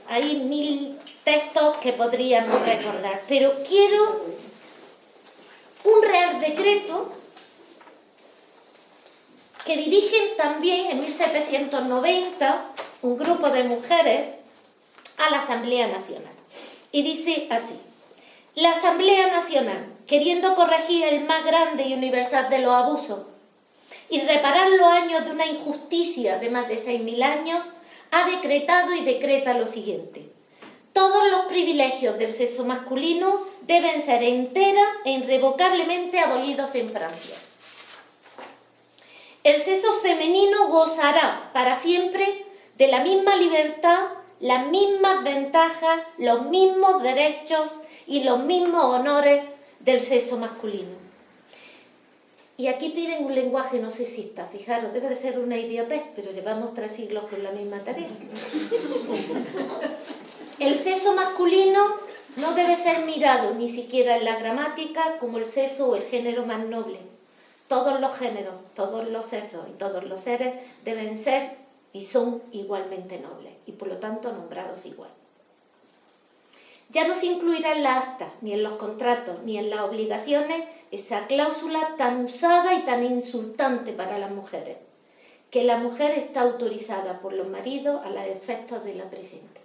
hay 1000 textos que podríamos recordar, pero quiero un Real Decreto que dirigen también en 1790 un grupo de mujeres a la Asamblea Nacional. Y dice así: la Asamblea Nacional, queriendo corregir el más grande y universal de los abusos y reparar los años de una injusticia de más de 6000 años, ha decretado y decreta lo siguiente: todos los privilegios del sexo masculino deben ser entera e irrevocablemente abolidos en Francia. El sexo femenino gozará para siempre de la misma libertad, las mismas ventajas, los mismos derechos y los mismos honores del sexo masculino. Y aquí piden un lenguaje no sexista, fijaros, debe de ser una idiotez, pero llevamos 3 siglos con la misma tarea. El sexo masculino no debe ser mirado ni siquiera en la gramática como el sexo o el género más noble. Todos los géneros, todos los sexos y todos los seres deben ser y son igualmente nobles y por lo tanto nombrados igual. Ya no se incluirá en las actas, ni en los contratos, ni en las obligaciones esa cláusula tan usada y tan insultante para las mujeres, que la mujer está autorizada por los maridos a los efectos de la presente.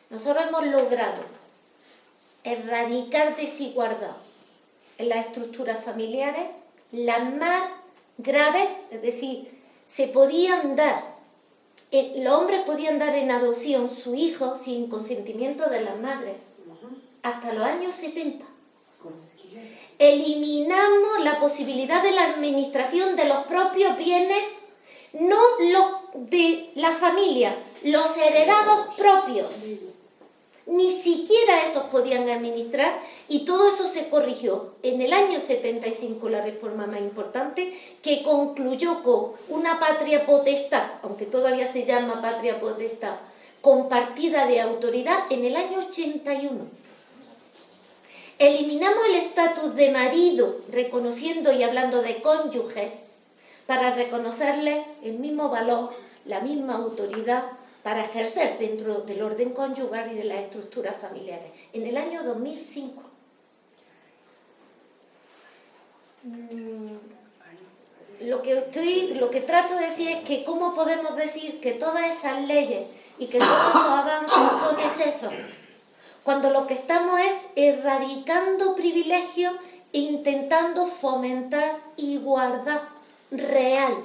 Nosotros hemos logrado erradicar desigualdad en las estructuras familiares, las más graves, es decir, se podían dar, los hombres podían dar en adopción su hijo sin consentimiento de las madres, hasta los años 70. Eliminamos la posibilidad de la administración de los propios bienes, no los de la familia, los heredados propios. Ni siquiera esos podían administrar y todo eso se corrigió en el año 75, la reforma más importante, que concluyó con una patria potestad, aunque todavía se llama patria potestad, compartida de autoridad en el año 81. Eliminamos el estatus de marido, reconociendo y hablando de cónyuges, para reconocerles el mismo valor, la misma autoridad, para ejercer dentro del orden conyugal y de las estructuras familiares, en el año 2005. Lo que trato de decir es que cómo podemos decir que todas esas leyes y que todos esos avances son excesos, cuando lo que estamos es erradicando privilegios e intentando fomentar igualdad real.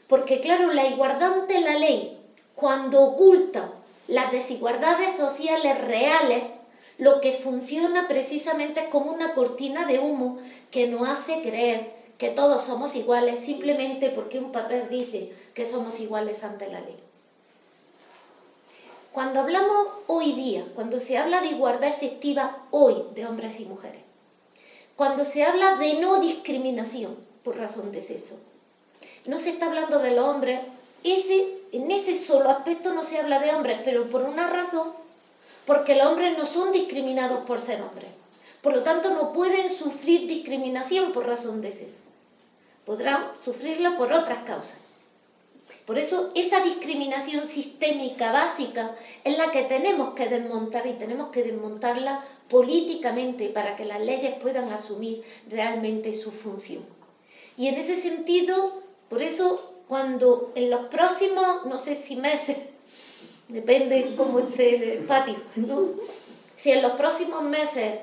Porque claro, la igualdad ante la ley, cuando oculta las desigualdades sociales reales, lo que funciona precisamente es como una cortina de humo que nos hace creer que todos somos iguales simplemente porque un papel dice que somos iguales ante la ley. Cuando hablamos hoy día, cuando se habla de igualdad efectiva hoy de hombres y mujeres, cuando se habla de no discriminación por razón de sexo, no se está hablando de los hombres, en ese solo aspecto no se habla de hombres, pero por una razón, porque los hombres no son discriminados por ser hombres. Por lo tanto, no pueden sufrir discriminación por razón de sexo. Podrán sufrirla por otras causas. Por eso, esa discriminación sistémica básica es la que tenemos que desmontar y tenemos que desmontarla políticamente para que las leyes puedan asumir realmente su función. Y en ese sentido, por eso, cuando en los próximos, no sé si meses, depende cómo esté el patio, ¿no? Si en los próximos meses,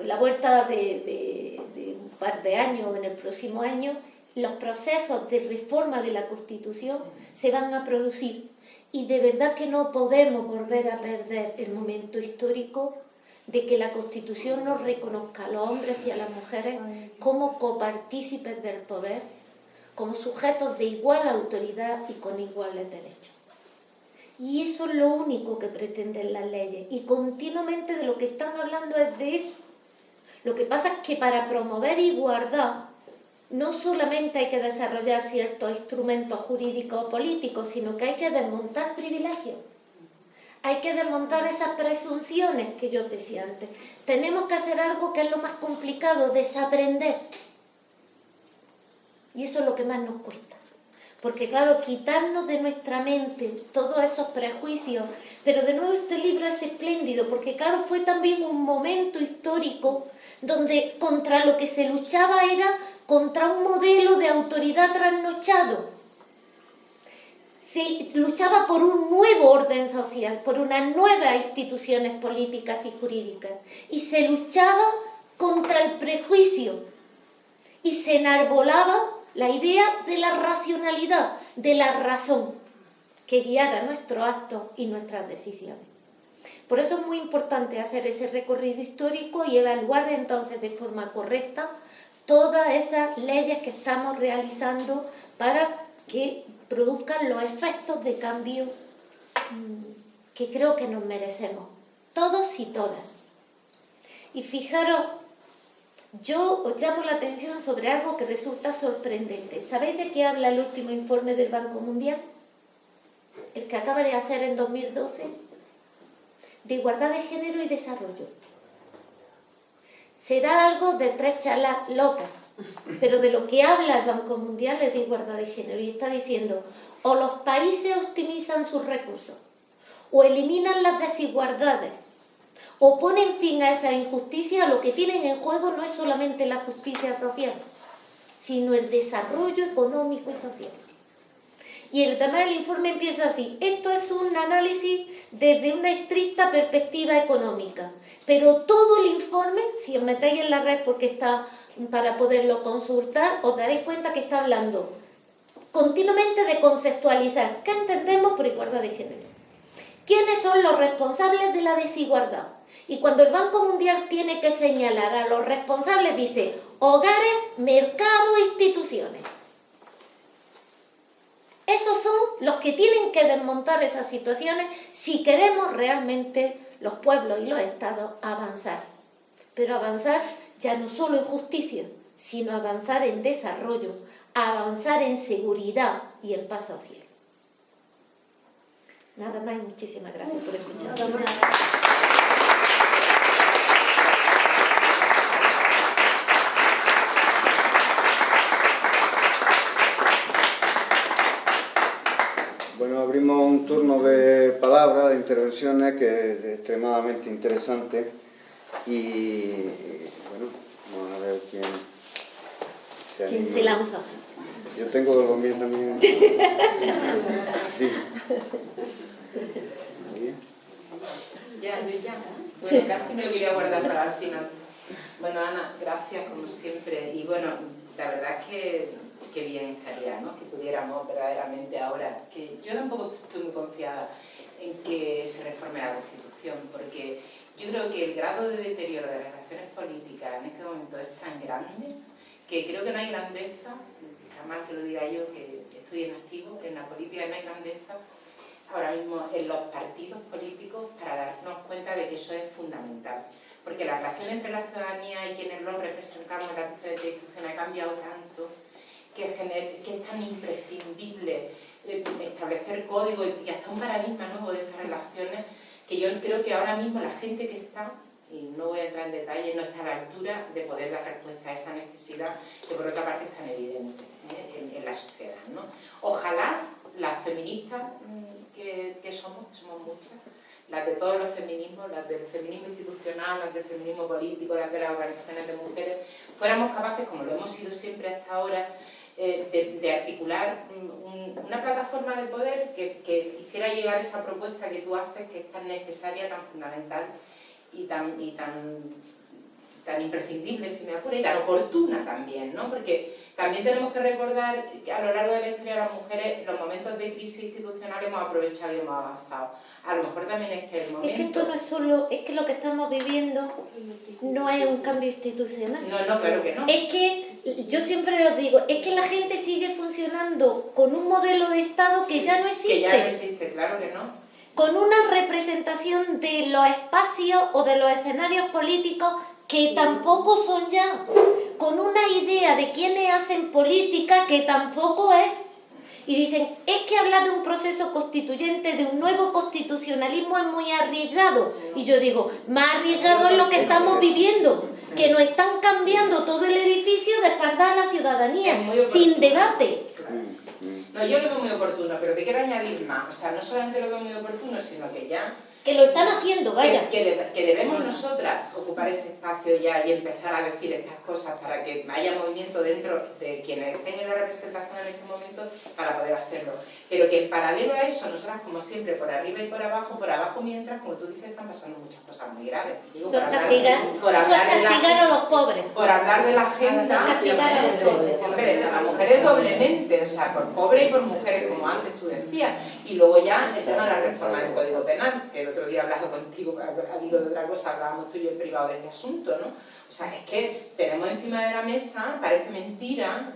la vuelta de un par de años o en el próximo año, los procesos de reforma de la Constitución se van a producir y de verdad que no podemos volver a perder el momento histórico de que la Constitución nos reconozca a los hombres y a las mujeres como copartícipes del poder, como sujetos de igual autoridad y con iguales derechos. Y eso es lo único que pretenden las leyes. Y continuamente de lo que están hablando es de eso. Lo que pasa es que para promover igualdad no solamente hay que desarrollar ciertos instrumentos jurídicos o políticos, sino que hay que desmontar privilegios. Hay que desmontar esas presunciones que yo decía antes. Tenemos que hacer algo que es lo más complicado, desaprender. Y eso es lo que más nos cuesta. Porque claro, quitarnos de nuestra mente todos esos prejuicios, pero de nuevo este libro es espléndido, porque claro, fue también un momento histórico donde contra lo que se luchaba era contra un modelo de autoridad trasnochado. Se luchaba por un nuevo orden social, por unas nuevas instituciones políticas y jurídicas, y se luchaba contra el prejuicio, y se enarbolaba la idea de la racionalidad, de la razón, que guiara nuestros actos y nuestras decisiones. Por eso es muy importante hacer ese recorrido histórico y evaluar entonces de forma correcta todas esas leyes que estamos realizando para que produzcan los efectos de cambio que creo que nos merecemos, todos y todas. Y fijaros, yo os llamo la atención sobre algo que resulta sorprendente. ¿Sabéis de qué habla el último informe del Banco Mundial? El que acaba de hacer en 2012, de igualdad de género y desarrollo. Será algo de tres charlas locas, pero de lo que habla el Banco Mundial es de igualdad de género, y está diciendo, o los países optimizan sus recursos, o eliminan las desigualdades, o ponen fin a esa injusticia. Lo que tienen en juego no es solamente la justicia social, sino el desarrollo económico y social. Y el tema del informe empieza así: esto es un análisis desde una estricta perspectiva económica, pero todo el informe, si os metéis en la red porque está para poderlo consultar, os daréis cuenta que está hablando continuamente de conceptualizar qué entendemos por igualdad de género, quiénes son los responsables de la desigualdad. Y cuando el Banco Mundial tiene que señalar a los responsables, dice hogares, mercado e instituciones. Esos son los que tienen que desmontar esas situaciones si queremos realmente los pueblos y los estados avanzar. Pero avanzar ya no solo en justicia, sino avanzar en desarrollo, avanzar en seguridad y en paz social. Nada más y muchísimas gracias por escuchar. Bueno, abrimos un turno de palabras, de intervenciones, que es extremadamente interesante. Y bueno, vamos a ver quién se anima. ¿Quién se lanza? Yo tengo los míos también. Ya. Bueno, casi me lo quería guardar para el final. Bueno, Ana, gracias como siempre. Y bueno, la verdad es que bien estaría, ¿no? Que pudiéramos verdaderamente ahora, que yo tampoco estoy muy confiada en que se reforme la Constitución, porque yo creo que el grado de deterioro de las relaciones políticas en este momento es tan grande que creo que no hay grandeza, está mal que lo diga yo, que estoy en activo, en la política no hay grandeza ahora mismo en los partidos políticos para darnos cuenta de que eso es fundamental. Porque la relación entre la ciudadanía y quienes los representamos en las diferentes instituciones ha cambiado tanto que es tan imprescindible establecer código y hasta un paradigma nuevo de esas relaciones, que yo creo que ahora mismo la gente que está, y no voy a entrar en detalle, no está a la altura de poder dar respuesta a esa necesidad que por otra parte es tan evidente en la sociedad, ¿no? Ojalá las feministas que somos muchas, las de todos los feminismos, las del feminismo institucional, las del feminismo político, las de las organizaciones de mujeres, fuéramos capaces, como lo hemos sido siempre hasta ahora, de articular una plataforma de poder que hiciera llegar esa propuesta que tú haces, que es tan necesaria, tan fundamental y tan imprescindible, si me apura, y tan oportuna también, ¿no? Porque también tenemos que recordar que a lo largo de la historia de las mujeres, los momentos de crisis institucional hemos aprovechado y hemos avanzado. A lo mejor también es que el momento... Es que esto no es solo, es que lo que estamos viviendo no es un cambio institucional. No, claro que no. Es que, yo siempre lo digo, es que la gente sigue funcionando con un modelo de Estado que ya no existe. Que ya no existe, claro que no. Con una representación de los espacios o de los escenarios políticos que tampoco son ya. Con una idea de quiénes hacen política que tampoco es. Y dicen, es que hablar de un proceso constituyente, de un nuevo constitucionalismo es muy arriesgado. Y yo digo, más arriesgado es lo que estamos viviendo, que nos están cambiando todo el edificio de espalda a la ciudadanía, sin debate. No, No, yo lo veo muy oportuno, pero te quiero añadir más. O sea, no solamente lo veo muy oportuno, sino que ya... Que lo están haciendo, vaya. Que debemos nosotras ocupar ese espacio ya y empezar a decir estas cosas para que haya movimiento dentro de quienes estén en la representación en este momento para poder hacerlo. Pero que en paralelo a eso, nosotras como siempre, por arriba y por abajo mientras, como tú dices, están pasando muchas cosas muy graves. Digo, Eso es castigar a los pobres. Por hablar de la agenda, hombre, a las mujeres doblemente, o sea, por pobres y por mujeres, como antes tú decías. Y luego ya el tema de la reforma del Código Penal, que el otro día hablando contigo, al hilo de otra cosa, hablábamos tú y yo en privado de este asunto, ¿no? O sea, es que tenemos encima de la mesa, parece mentira,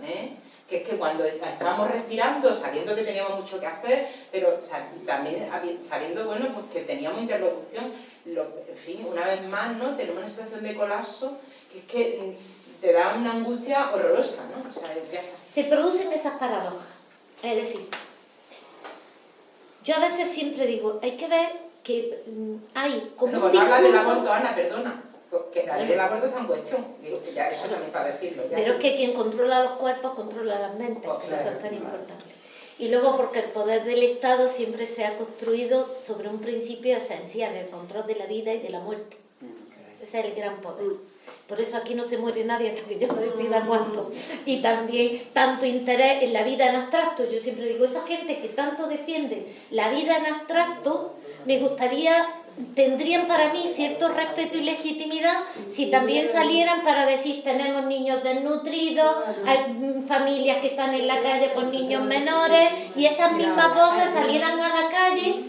que es que cuando estábamos respirando, sabiendo que teníamos mucho que hacer, pero también sabiendo, bueno, pues que teníamos interlocución, en fin, una vez más, ¿no? Tenemos una situación de colapso que es que te da una angustia horrorosa, ¿no? O sea, ya está. Se producen esas paradojas, es decir, yo a veces siempre digo, hay que ver que hay como bueno, un cuando hablas del discurso... aborto, Ana, perdona, que la ley del aborto está en cuestión, digo que ya eso también para decirlo. Ya. Pero es que quien controla los cuerpos controla las mentes, Pues por claro, eso es tan importante. Y luego porque el poder del Estado siempre se ha construido sobre un principio esencial, el control de la vida y de la muerte. Ese es el gran poder. Por eso aquí no se muere nadie hasta que yo no decida cuándo. Y también tanto interés en la vida en abstracto. Yo siempre digo, esa gente que tanto defiende la vida en abstracto, me gustaría, tendrían para mí cierto respeto y legitimidad si también salieran para decir, tenemos niños desnutridos, hay familias que están en la calle con niños menores, y esas mismas voces salieran a la calle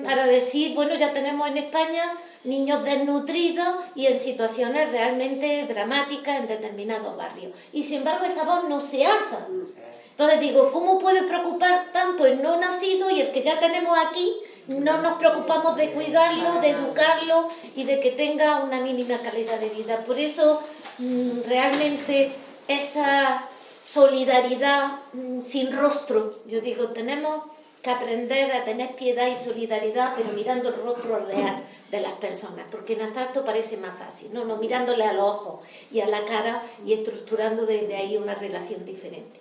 para decir, bueno, ya tenemos en España niños desnutridos y en situaciones realmente dramáticas en determinados barrios. Y sin embargo esa voz no se alza. Entonces digo, ¿cómo puede preocupar tanto el no nacido y el que ya tenemos aquí? No nos preocupamos de cuidarlo, de educarlo y de que tenga una mínima calidad de vida. Por eso realmente esa solidaridad sin rostro, yo digo, tenemos que aprender a tener piedad y solidaridad, pero mirando el rostro real de las personas, porque en abstracto parece más fácil, no, mirándole a los ojos y a la cara y estructurando desde ahí una relación diferente.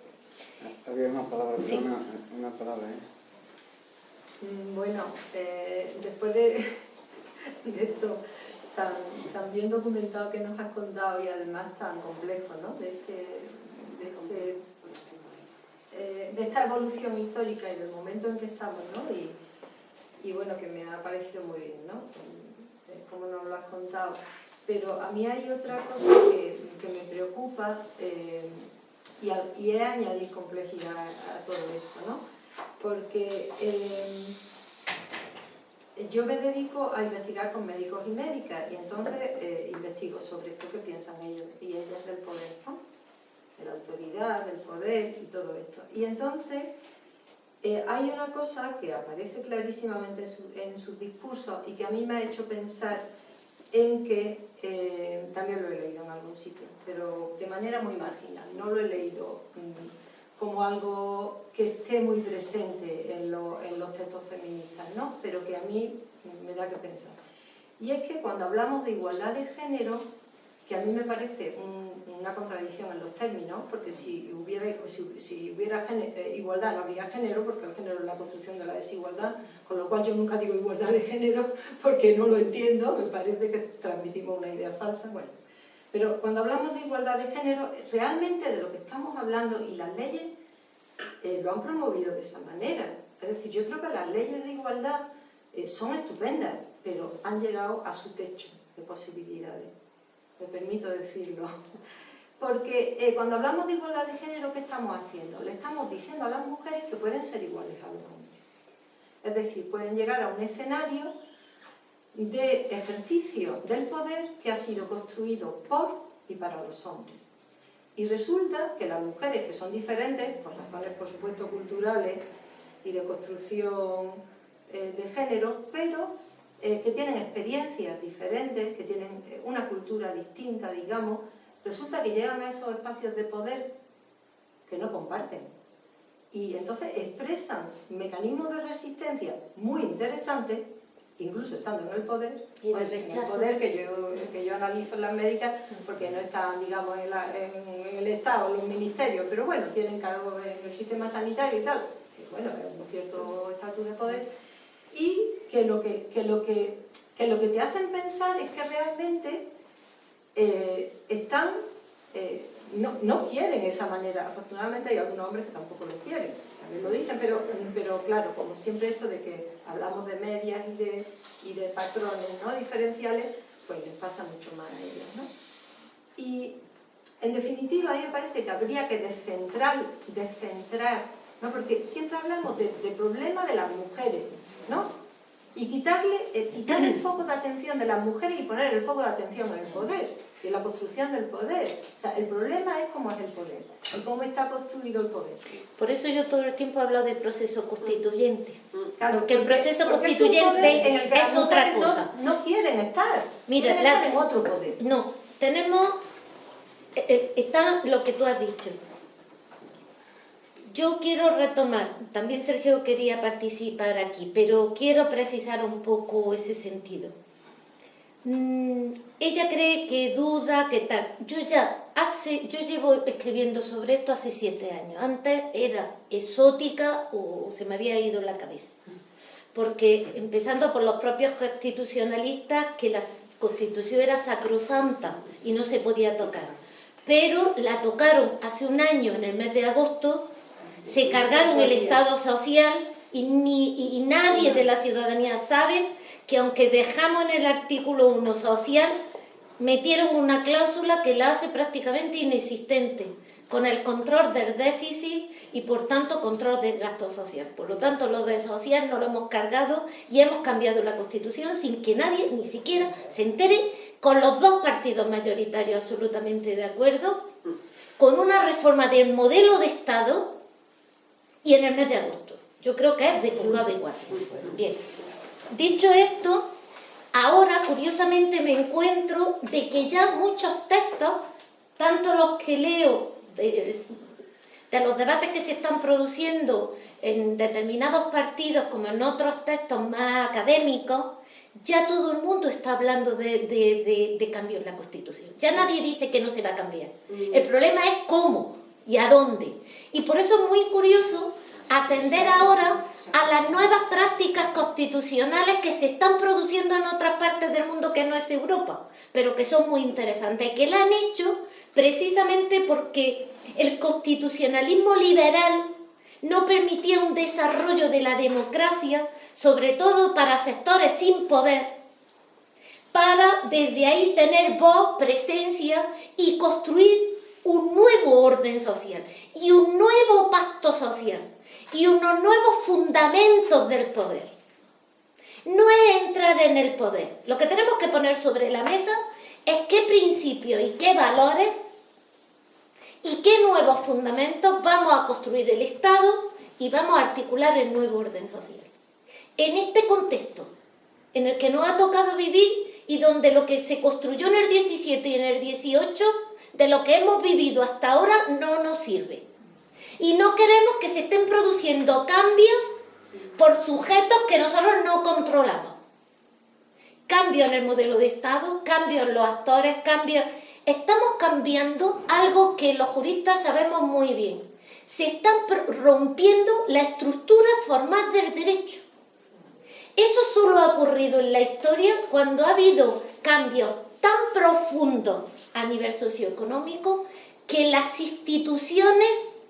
Había una palabra, Sí. una palabra, Bueno, después de esto tan bien documentado que nos has contado y además tan complejo, ¿no? De esta evolución histórica y del momento en que estamos, ¿no? Y bueno, que me ha parecido muy bien, ¿no? Como nos lo has contado. Pero a mí hay otra cosa que me preocupa y es añadir complejidad a todo esto, ¿no? Porque yo me dedico a investigar con médicos y médicas y entonces investigo sobre esto que piensan ellos y ellas del poder, ¿no? De la autoridad, del poder y todo esto. Y entonces hay una cosa que aparece clarísimamente en sus discursos y que a mí me ha hecho pensar en que, también lo he leído en algún sitio, pero de manera muy marginal, no lo he leído como algo que esté muy presente en los textos feministas, ¿no? Pero que a mí me da que pensar. Y es que cuando hablamos de igualdad de género, que a mí me parece una contradicción en los términos, porque si hubiera igualdad no habría género, porque el género es la construcción de la desigualdad, con lo cual yo nunca digo igualdad de género porque no lo entiendo, me parece que transmitimos una idea falsa. Bueno, pero cuando hablamos de igualdad de género, realmente de lo que estamos hablando, y las leyes lo han promovido de esa manera. Es decir, yo creo que las leyes de igualdad son estupendas, pero han llegado a su techo de posibilidades. Me permito decirlo. Porque cuando hablamos de igualdad de género, ¿qué estamos haciendo? Le estamos diciendo a las mujeres que pueden ser iguales a los hombres. Es decir, pueden llegar a un escenario de ejercicio del poder que ha sido construido por y para los hombres. Y resulta que las mujeres, que son diferentes, por razones por supuesto culturales y de construcción de género, pero que tienen experiencias diferentes, que tienen una cultura distinta, digamos, resulta que llegan a esos espacios de poder que no comparten. Y entonces expresan mecanismos de resistencia muy interesantes, incluso estando en el poder, y de rechazo. En el poder que yo analizo en las médicas, porque no están, digamos, en el Estado, en los ministerios, pero bueno, tienen cargo en el sistema sanitario y tal. bueno, un cierto estatus de poder, y que lo que te hacen pensar es que realmente no quieren esa manera. Afortunadamente hay algunos hombres que tampoco lo quieren, también lo dicen, pero claro, como siempre esto de que hablamos de medias y de patrones, ¿no?, diferenciales, pues les pasa mucho más a ellos, ¿no? Y en definitiva, a mí me parece que habría que descentrar, ¿no?, porque siempre hablamos del problema de las mujeres, ¿no?, y quitar el foco de atención de las mujeres y poner el foco de atención en el poder, y en la construcción del poder. O sea, el problema es cómo es el poder, y cómo está construido el poder. Por eso yo todo el tiempo he hablado de proceso constituyente. Claro, porque el proceso constituyente es otra cosa. No quieren estar, mira, quieren estar en otro poder. No, tenemos... está lo que tú has dicho. Yo quiero retomar, también Sergio quería participar aquí, pero quiero precisar un poco ese sentido. Ella cree que duda, que tal. Yo llevo escribiendo sobre esto hace 7 años. Antes era exótica o se me había ido la cabeza. Porque empezando por los propios constitucionalistas, que la Constitución era sacrosanta y no se podía tocar. Pero la tocaron hace un año, en el mes de agosto, se cargaron el Estado social y nadie de la ciudadanía sabe que aunque dejamos en el artículo 1 social, metieron una cláusula que la hace prácticamente inexistente, con el control del déficit y por tanto control del gasto social. Por lo tanto, lo de social no lo hemos cargado y hemos cambiado la Constitución sin que nadie ni siquiera se entere, con los 2 partidos mayoritarios absolutamente de acuerdo, con una reforma del modelo de Estado y en el mes de agosto. Yo creo que es de juzgado igual. Bien. Dicho esto, ahora curiosamente me encuentro de que ya muchos textos, tanto los que leo de los debates que se están produciendo en determinados partidos como en otros textos más académicos, ya todo el mundo está hablando de cambio en la Constitución. Ya nadie dice que no se va a cambiar. El problema es cómo y a dónde. Y por eso es muy curioso atender ahora a las nuevas prácticas constitucionales que se están produciendo en otras partes del mundo que no es Europa, pero que son muy interesantes, que la han hecho precisamente porque el constitucionalismo liberal no permitía un desarrollo de la democracia, sobre todo para sectores sin poder, para desde ahí tener voz, presencia y construir un nuevo orden social y un nuevo pacto social y unos nuevos fundamentos del poder. No es entrar en el poder. Lo que tenemos que poner sobre la mesa es qué principios y qué valores y qué nuevos fundamentos vamos a construir el Estado y vamos a articular el nuevo orden social. En este contexto, en el que nos ha tocado vivir y donde lo que se construyó en el 17 y en el 18, de lo que hemos vivido hasta ahora, no nos sirve. Y no queremos que se estén produciendo cambios por sujetos que nosotros no controlamos. Cambios en el modelo de Estado, cambios en los actores, cambios... Estamos cambiando algo que los juristas sabemos muy bien. Se están rompiendo la estructura formal del derecho. Eso solo ha ocurrido en la historia cuando ha habido cambios tan profundos a nivel socioeconómico que las instituciones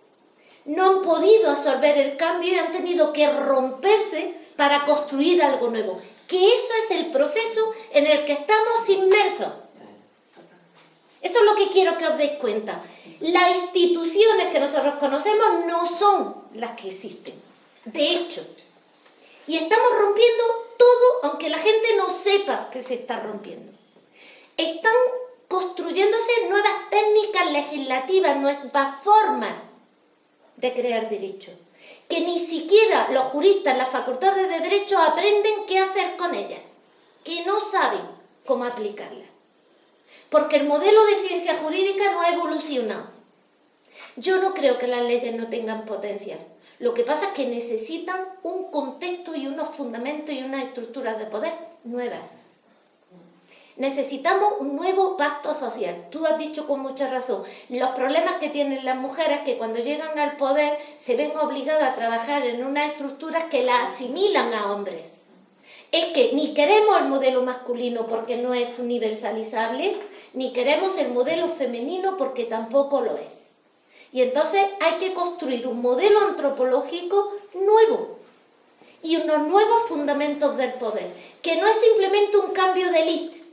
no han podido absorber el cambio y han tenido que romperse para construir algo nuevo. Que eso es el proceso en el que estamos inmersos. Eso es lo que quiero que os deis cuenta. Las instituciones que nosotros conocemos no son las que existen. De hecho, y estamos rompiendo todo, aunque la gente no sepa que se está rompiendo. Están construyéndose nuevas técnicas legislativas, nuevas formas de crear derecho, que ni siquiera los juristas en las facultades de Derecho aprenden qué hacer con ellas, que no saben cómo aplicarlas. Porque el modelo de ciencia jurídica no ha evolucionado. Yo no creo que las leyes no tengan potencial. Lo que pasa es que necesitan un contexto y unos fundamentos y unas estructuras de poder nuevas. Necesitamos un nuevo pacto social. Tú has dicho con mucha razón, los problemas que tienen las mujeres que cuando llegan al poder se ven obligadas a trabajar en unas estructuras que las asimilan a hombres. Es que ni queremos el modelo masculino porque no es universalizable, ni queremos el modelo femenino porque tampoco lo es. Y entonces hay que construir un modelo antropológico nuevo y unos nuevos fundamentos del poder, que no es simplemente un cambio de élite,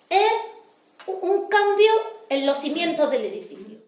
es un cambio en los cimientos del edificio.